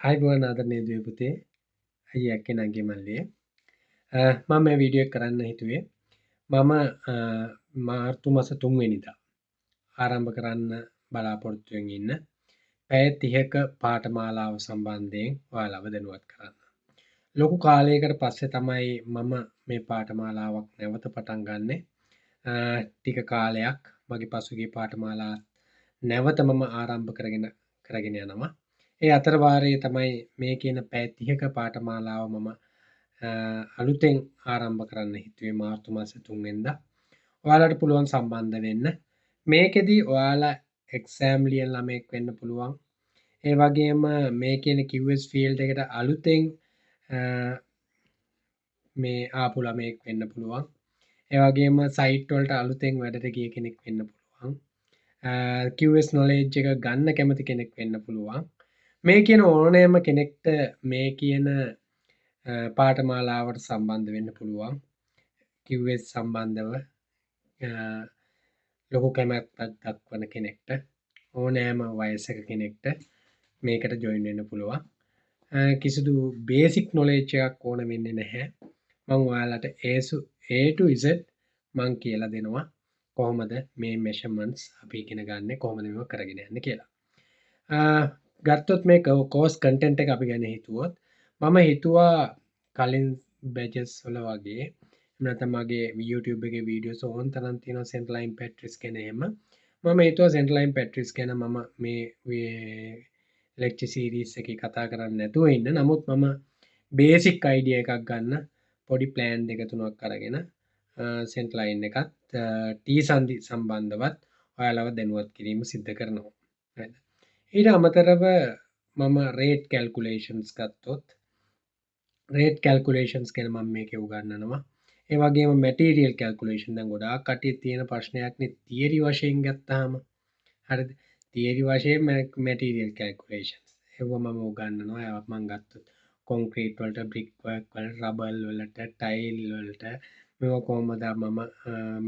ආයුබෝවන් ආදරණීය දුවේ පුතේ අයියා කෙනාගේ මල්ලියේ මම මේ වීඩියෝ එක කරන්න හිතුවේ මම මාර්තු මාස 3 වෙනිදා ආරම්භ කරන්න බලාපොරොත්තු වෙමින් ඉන්න පැය 30ක පාඨමාලාව සම්බන්ධයෙන් ඔයාලව දැනුවත් කරන්න. ලොකු කාලයකට පස්සේ තමයි මම මේ පාඨමාලාවක් නැවත පටන් ගන්නෙ. ටික කාලයක් මගේ පසුගිය පාඨමාලා නැවත මම ආරම්භ කරගෙන යනවා. ඒ අතර වාරයේ තමයි මේ කියන පැය 30ක පාඨමාලාව මම අලුතෙන් ආරම්භ කරන්න හිතුවේ මාර්තු මාසේ 3 වෙනිදා. ඔයාලට පුළුවන් සම්බන්ධ වෙන්න. මේකෙදි ඔයාලා එක්සෑම් ලියන ළමයෙක් වෙන්න පුළුවන්. ඒ වගේම මේ කියන QS ෆීල්ඩ් එකට අලුතෙන් මේ ආපු ළමයෙක් වෙන්න පුළුවන්. ඒ වගේම සයිට් වලට අලුතෙන් වැඩට ගිය කෙනෙක් වෙන්න පුළුවන්. QS knowledge එක ගන්න කැමති කෙනෙක් වෙන්න පුළුවන්. මේ කියන ඕනෑම කෙනෙක්ට මේ කියන පාඨමාලාවට සම්බන්ධ වෙන්න පුළුවන්. QS සම්බන්ධව ලොකු කැමැත්තක් දක්වන කෙනෙක්ට ඕනෑම වයසක කෙනෙක්ට මේකට ජොයින් වෙන්න පුළුවන්. කිසිදු බේසික් නොලෙජ් එකක් ඕන වෙන්නේ නැහැ. මම ඔයාලට A to Z මම කියලා දෙනවා කොහොමද මේ මෙෂර්මන්ට්ස් අපි ඉගෙන ගන්න කොහොමද මේක කරගෙන යන්නේ කියලා. ගත්තොත් මේ කෝස් කන්ටෙන්ට් එක අපි ගැන හිතුවොත් මම හිතුවා කලින් බැචස් වල වගේ නැත්නම් මගේ YouTube එකේ වීඩියෝස් ඕන් තරම් තියෙනවා සෙන්ට්‍රලයින් පැට්‍රිස් ගැන එහෙම මම හිතුවා සෙන්ට්‍රලයින් පැට්‍රිස් ගැන මම මේ ලෙක්චර් සීරීස් එකේ කතා කරන්නේ නැතුව ඉන්න. නමුත් මම බේසික් අයිඩියා එකක් ගන්න පොඩි ප්ලෑන් දෙක තුනක් අරගෙන සෙන්ට්‍රලයින් එකත් T සංදි සම්බන්ධවත් ඔයාලව දැනුවත් කිරීම සිද්ධ කරනවා. හරිද? ඊට අමතරව මම රේට් කැල්කුලේෂන්ස් ගත්තොත් රේට් කැල්කුලේෂන්ස් ගැන මම මේකේ උගන්වනවා. ඒ වගේම මැටීරියල් කැල්කුලේෂන් දැන් ගොඩාක් කටිය තියෙන ප්‍රශ්නයක්නේ තියරි වශයෙන් ගත්තාම. හරිද? තියරි වශයෙන් මැටීරියල් කැල්කුලේෂන්ස්. ඒව මම උගන්වනවා. ඒවත් මම ගත්තොත් කොන්ක්‍රීට් වලට, බ්‍රික් වර්ක් වලට, රබල් වලට, ටයිල් වලට මේවා කොහොමද මම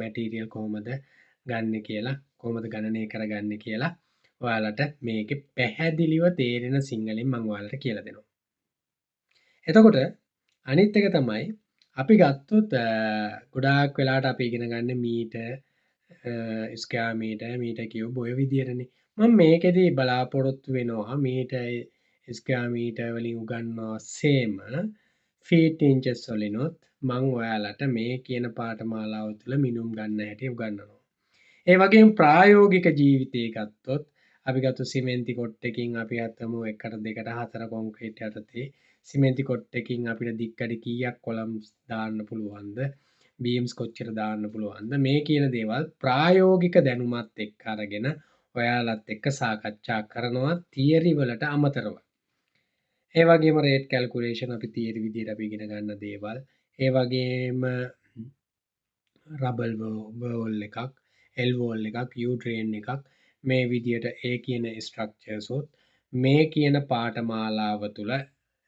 මැටීරියල් කොහොමද ගන්න කියලා, කොහොමද ගණනය කරගන්නේ කියලා ඔයාලට මේකේ පැහැදිලිව තේරෙන සිංහලෙන් මම ඔයාලට කියලා දෙනවා. එතකොට අනිත් එක තමයි අපි ගත්තොත් ගොඩාක් වෙලාවට අපි ඉගෙන ගන්න මීටර් ස්ක්වයර් මීටර් කියුබ් ඔය විදිහටනේ. මම මේකෙදි බලාපොරොත්තු වෙනවා මීටර් ස්ක්වයර් මීටර් වලින් උගන්වනවා සේම ෆීට් ඉන්චස් වලිනුත් මම ඔයාලට මේ කියන පාඨමාලාව තුළ මිනුම් ගන්න හැටි උගන්වනවා. ඒ වගේම ප්‍රායෝගික ජීවිතය ගත්තොත් අපි ගත්ත සිමෙන්ති කොට්ටකින් අපි අතමු 1කට 2කට 4 කොන්ක්‍රීට් යටතේ සිමෙන්ති කොට්ටකින් අපිට දික්කඩ කීයක් කොලම්ස් දාන්න පුළුවන්ද බීම්ස් කොච්චර දාන්න පුළුවන්ද මේ කියන දේවල් ප්‍රායෝගික දැනුමත් එක්ක අරගෙන ඔයාලත් එක්ක සාකච්ඡා කරනවා තියරි වලට අමතරව. ඒ වගේම රේට් කැල්කුලේෂන් අපි තියරි විදිහට අපි ඉගෙන ගන්න දේවල්. ඒ වගේම රබල් වෝල් එකක්, එල් වෝල් එකක්, යූ ට්‍රේන් එකක් මේ විදිහට ඒ කියන ස්ට්‍රක්චර්ස් උත් මේ කියන පාඨමාලාව තුළ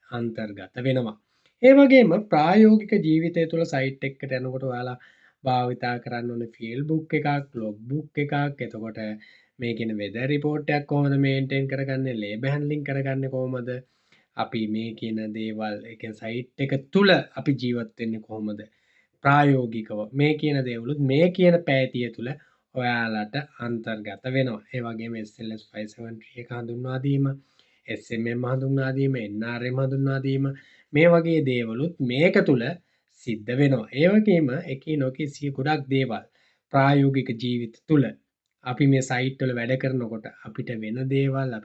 අන්තර්ගත වෙනවා. ඒ වගේම ප්‍රායෝගික ජීවිතය තුළ සයිට් එකකට යනකොට ඔයාලා භාවිතා කරන්න ඕනේ ෆීල්ඩ් බුක් එකක්, ලොග් බුක් එකක්. එතකොට මේ කියන වෙදර් රිපෝට් එකක් කොහොමද මේන්ටේන් කරගන්නේ, ලේබර් හැන්ඩ්ලින් කරගන්නේ කොහොමද, අපි මේ කියන දේවල් ඒ කියන්නේ සයිට් එක තුළ අපි ජීවත් වෙන්නේ කොහොමද ප්‍රායෝගිකව මේ කියන දේවලුත් මේ කියන පැය 30 තුළ ඔයාලට අන්තර්ගත වෙනවා. ඒ වගේම SLS 573 එක හඳුන්වා දීම, SMM හඳුන්වා දීම, NRM හඳුන්වා දීම මේ වගේ දේවලුත් මේක තුල සිද්ධ වෙනවා. ඒ වගේම එකී නොකී ගොඩක් දේවල් ප්‍රායෝගික ජීවිත තුල අපි මේ සයිට් වල වැඩ කරනකොට අපිට වෙන දේවල්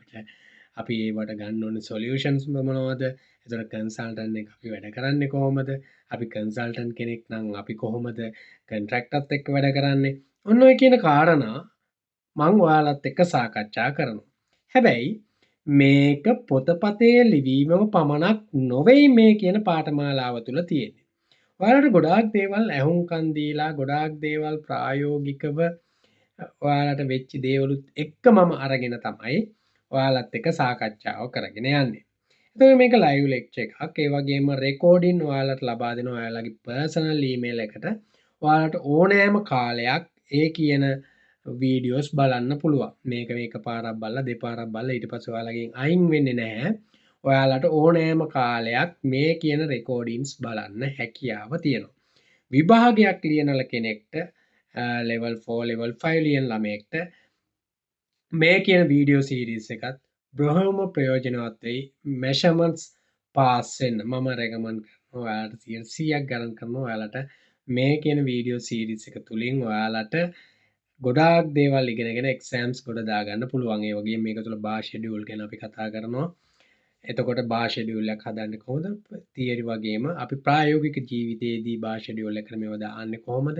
අපි ඒවට ගන්න ඕනේ සොලියුෂන්ස් මොනවද? එතකොට කන්සල්ටන්ට් එක අපි වැඩ කරන්නේ කොහොමද? අපි කන්සල්ටන්ට් කෙනෙක් නම් අපි කොහොමද කොන්ට්‍රැක්ටර්ත් එක්ක වැඩ කරන්නේ? ඔන්න ඔය කියන කාරණා මම ඔයාලත් එක්ක සාකච්ඡා කරනවා. හැබැයි මේක පොතපතේ ලිවීමම පමණක් නොවෙයි මේ කියන පාඨමාලාව තුළ තියෙන්නේ. ඔයාලට ගොඩාක් දේවල් ඇහුම්කන් දීලා ගොඩාක් දේවල් ප්‍රායෝගිකව ඔයාලට වෙච්ච දේවලුත් එක්ක මම අරගෙන තමයි ඔයාලත් එක්ක සාකච්ඡාව කරගෙන යන්නේ. එතකොට මේක ලයිව් ලෙක්චර් එකක්. ඒ වගේම රෙකෝඩින් ඔයාලට ලබා දෙනවා ඔයාලගේ පර්සනල් ඊමේල් එකට. ඔයාලට ඕනෑම කාලයක් ඒ කියන වීඩියෝස් බලන්න පුළුවන්. මේක එකපාරක් බලලා දෙපාරක් බලලා ඊට පස්සේ ඔයාලගෙන් අයින් වෙන්නේ නැහැ. ඔයාලට ඕනෑම කාලයක් මේ කියන රෙකෝඩින්ස් බලන්න හැකියාව තියෙනවා. විභාගයක් ලියනල කෙනෙක්ට ලෙවල් 4 ලෙවල් 5 ලියන ළමයෙක්ට මේ කියන වීඩියෝ සීරීස් එකත් බොහොම ප්‍රයෝජනවත් වෙයි. මෙෂර්මන්ට්ස් පාස් වෙන්න මම රෙකමන්ඩ් කරනවා. ඔයාලට 100ක් ගණන් කරනවා ඔයාලට මේ කියන වීඩියෝ සීරීස් එක තුලින් ඔයාලට ගොඩාක් දේවල් ඉගෙනගෙන එක්සෑම්ස් ගොඩ දාගන්න පුළුවන්. ඒ වගේම මේක තුල බාර් ෂෙඩියුල් ගැන අපි කතා කරනවා. එතකොට බාර් ෂෙඩියුල් එකක් හදන්නේ කොහොමද? තියරි වගේම අපි ප්‍රායෝගික ජීවිතයේදී බාර් ෂෙඩියුල් එකට මේව දාන්නේ කොහොමද?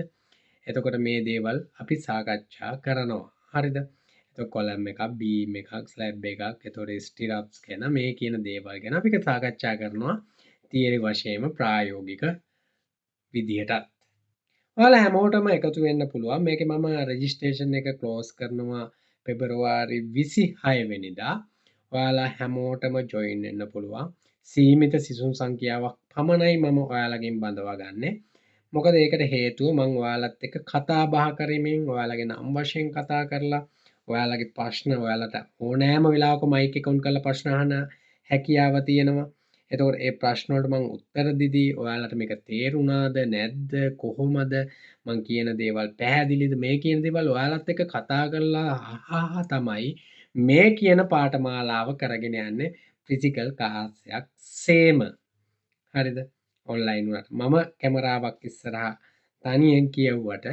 එතකොට මේ දේවල් අපි සාකච්ඡා කරනවා. හරිද? එතකොට කොලම් එකක්, බීම් එකක්, ස්ලැබ් එකක්, එතකොට ස්ටිරප්ස් ගැන මේ කියන දේවල් ගැන අපි සාකච්ඡා කරනවා. තියරි වශයෙන්ම ප්‍රායෝගික විදිහටත්. ඔයාලා හැමෝටම එකතු වෙන්න පුළුවන්. මේකේ මම රෙජිස්ට්‍රේෂන් එක ක්ලෝස් කරනවා පෙබරවාරි 26 වෙනිදා. ඔයාලා හැමෝටම ජොයින් වෙන්න පුළුවන්. සීමිත සිසුන් සංඛ්‍යාවක් පමණයි මම ඔයාලගෙන් බඳවා ගන්නෙ. මොකද ඒකට හේතුව මම ඔයාලත් එක්ක කතා බහ කරමින් ඔයාලගේ නම් වශයෙන් කතා කරලා ඔයාලගේ ප්‍රශ්න ඔයාලට ඕනෑම වෙලාවක මයික් එක ඔන් කරලා ප්‍රශ්න අහන හැකියාව තියෙනවා. එතකොට ඒ ප්‍රශ්න වලට මම උත්තර දීදී ඔයාලට මේක තේරුණාද නැද්ද කොහොමද මං කියන දේවල් පැහැදිලිද මේ කියන දේවල් ඔයාලත් එක්ක කතා කරලා අහහ තමයි මේ කියන පාඨමාලාව කරගෙන යන්නේ ෆිසිකල් ක්ලාස් එකක් සේම. හරිද? ඔන්ලයින් වලට මම කැමරාවක් ඉස්සරහා තනියෙන් කියවුවට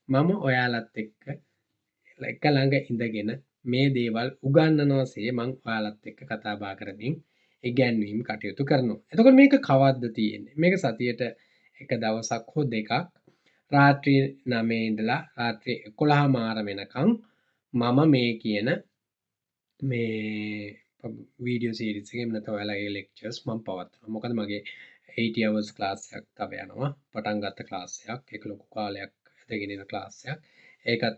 මම ඔයාලත් එක්ක එක ළඟ ඉඳගෙන මේ දේවල් උගන්වනවාසේ මං ඔයාලත් එක්ක කතා බහ කරමින් ඉගැන්වීම් කටයුතු කරනවා. එතකොට මේක කවද්ද තියෙන්නේ? මේක සතියට එක දවසක් හෝ දෙකක් රාත්‍රී 9 ඉඳලා රාත්‍රී 11 මාර වෙනකන් මම මේ කියන මේ වීඩියෝ සීරීස් එකේ නැත්නම් ඔයාලගේ ලෙක්චර්ස් මම පවත්වනවා. මොකද මගේ 80 hours ක්ලාස් එකක් තව යනවා. පටන් ගත්ත ක්ලාස් එකක්. ඒක ලොකු කාලයක් ඇදගෙන යන ක්ලාස් එකක්. ඒකත්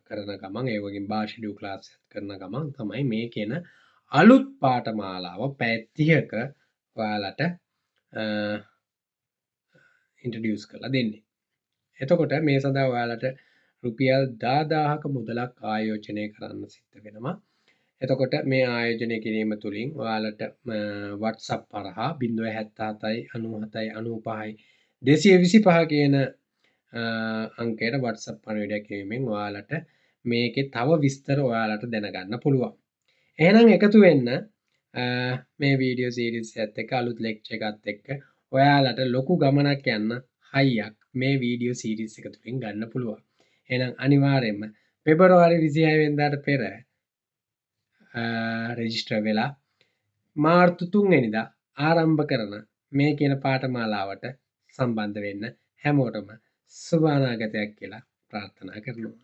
කරන ගමන් ඒ වගේම බාර් ෂෙඩියුල් ක්ලාස් එකක් කරන ගමන් තමයි මේ කියන අලුත් පාඨමාලාව පැය 30ක ඔයාලට ඉන්ට්‍රොඩියුස් කරලා දෙන්නේ. එතකොට මේ සඳහා ඔයාලට රුපියල් 10000ක මුදලක් ආයෝජනය කරන්න සිද්ධ වෙනවා. එතකොට මේ ආයෝජනය කිරීම තුළින් ඔයාලට WhatsApp හරහා 077යි 97යි 95යි 225 කියන අංකයට WhatsApp පණිවිඩයක් එවීමෙන් ඔයාලට මේකේ තව විස්තර ඔයාලට දැනගන්න පුළුවන්. එහෙනම් එකතු වෙන්න මේ වීඩියෝ සීරීස් එකත් එක්ක අලුත් ලෙක්චර් එකත් එක්ක ඔයාලට ලොකු ගමනක් යන්න හයියක් මේ වීඩියෝ සීරීස් එක තුලින් ගන්න පුළුවන්. එහෙනම් අනිවාර්යයෙන්ම පෙබරවාරි 26 වෙනිදාට පෙර රෙජිස්ටර් වෙලා මාර්තු 3 වෙනිදා ආරම්භ කරන මේ කියන පාඨමාලාවට සම්බන්ධ වෙන්න හැමෝටම සුබ අනාගතයක් කියලා ප්‍රාර්ථනා කරනවා.